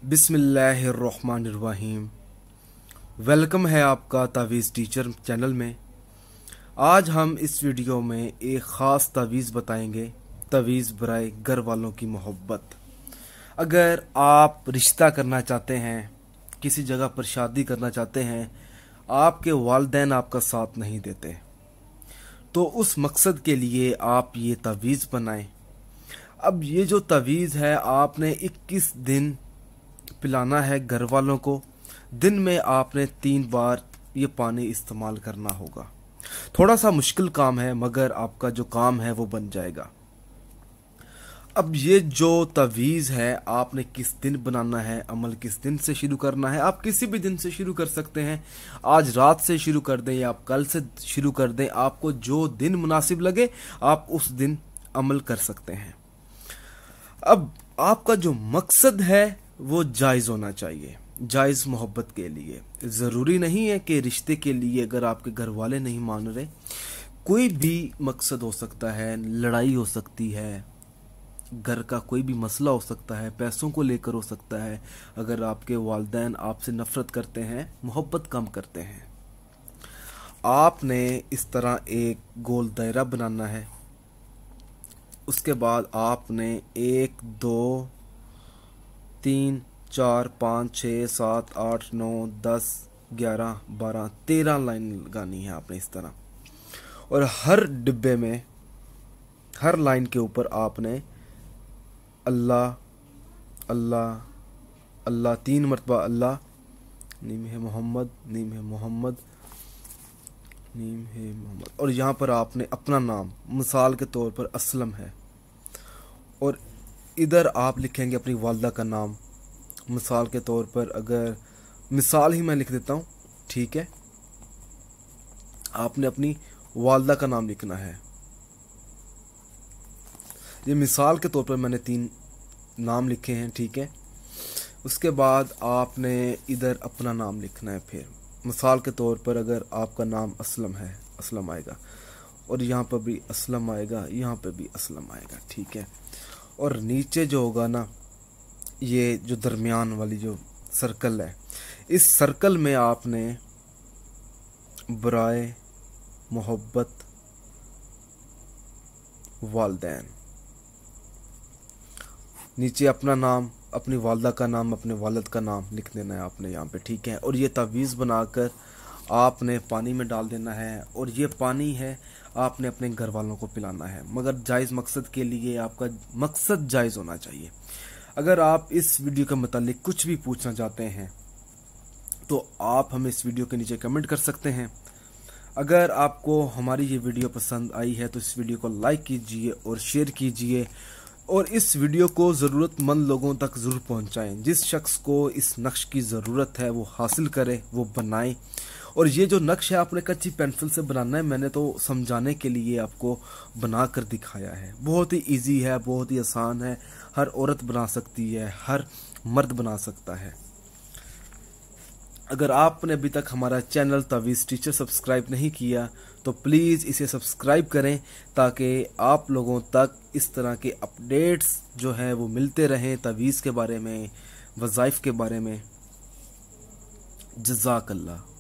बिस्मिल्लाहिर्रहमानिर्रहीम। वेलकम है आपका तावीज़ टीचर चैनल में। आज हम इस वीडियो में एक ख़ास तावीज़ बताएंगे, तावीज़ बराए घर वालों की मोहब्बत। अगर आप रिश्ता करना चाहते हैं, किसी जगह पर शादी करना चाहते हैं, आपके वालिदैन आपका साथ नहीं देते, तो उस मकसद के लिए आप ये तावीज़ बनाएं। अब ये जो तावीज़ है, आपने 21 दिन पिलाना है घर वालों को। दिन में आपने 3 बार ये पानी इस्तेमाल करना होगा। थोड़ा सा मुश्किल काम है, मगर आपका जो काम है वो बन जाएगा। अब ये जो तावीज़ है, आपने किस दिन बनाना है, अमल किस दिन से शुरू करना है। आप किसी भी दिन से शुरू कर सकते हैं। आज रात से शुरू कर दें या आप कल से शुरू कर दें। आपको जो दिन मुनासिब लगे आप उस दिन अमल कर सकते हैं। अब आपका जो मकसद है वो जायज़ होना चाहिए, जायज़ मोहब्बत के लिए। ज़रूरी नहीं है कि रिश्ते के लिए अगर आपके घर वाले नहीं मान रहे, कोई भी मकसद हो सकता है। लड़ाई हो सकती है, घर का कोई भी मसला हो सकता है, पैसों को लेकर हो सकता है। अगर आपके वालिदैन आपसे नफ़रत करते हैं, मोहब्बत कम करते हैं, आपने इस तरह एक गोल दायरा बनाना है। उसके बाद आपने 1 2 3 4 5 6 7 8 9 10 11 12 13 लाइन लगानी है आपने इस तरह। और हर डिब्बे में, हर लाइन के ऊपर आपने अल्लाह अल्लाह अल्लाह 3 मरतबा अल्लाह, नीम है मोहम्मद, नीम है मोहम्मद, नीम है मोहम्मद। और यहाँ पर आपने अपना नाम, मिसाल के तौर पर असलम है, और इधर आप लिखेंगे अपनी वालदा का नाम। मिसाल के तौर पर, अगर मिसाल ही मैं लिख देता हूँ, ठीक है। आपने अपनी वालदा का नाम लिखना है। ये मिसाल के तौर पर मैंने 3 नाम लिखे हैं, ठीक है। उसके बाद आपने इधर अपना नाम लिखना है। फिर मिसाल के तौर पर अगर आपका नाम असलम है, असलम आएगा, और यहाँ पर भी असलम आएगा, यहाँ पर भी असलम आएगा, ठीक है। और नीचे जो होगा ना, ये जो दरमियान वाली जो सर्कल है, इस सर्कल में आपने बराए मोहब्बत वालिदैन, नीचे अपना नाम, अपनी वालदा का नाम, अपने वालिद का नाम लिख देना है आपने यहाँ पे, ठीक है। और ये तावीज़ बनाकर आपने पानी में डाल देना है, और ये पानी है आपने अपने घर वालों को पिलाना है। मगर जायज़ मकसद के लिए आपका मकसद जायज़ होना चाहिए। अगर आप इस वीडियो के मुतालिक कुछ भी पूछना चाहते हैं तो आप हमें इस वीडियो के नीचे कमेंट कर सकते हैं। अगर आपको हमारी ये वीडियो पसंद आई है तो इस वीडियो को लाइक कीजिए और शेयर कीजिए, और इस वीडियो को ज़रूरतमंद लोगों तक ज़रूर पहुंचाएं। जिस शख्स को इस नक्श की ज़रूरत है वो हासिल करे, वो बनाए। और ये जो नक्श है आपने कच्ची पेंसिल से बनाना है। मैंने तो समझाने के लिए आपको बना कर दिखाया है। बहुत ही इजी है, बहुत ही आसान है। हर औरत बना सकती है, हर मर्द बना सकता है। अगर आपने अभी तक हमारा चैनल तावीज़ टीचर सब्सक्राइब नहीं किया तो प्लीज़ इसे सब्सक्राइब करें, ताकि आप लोगों तक इस तरह के अपडेट्स जो हैं वो मिलते रहें, तावीज़ के बारे में, वज़ाइफ के बारे में। जज़ाकल्लाह।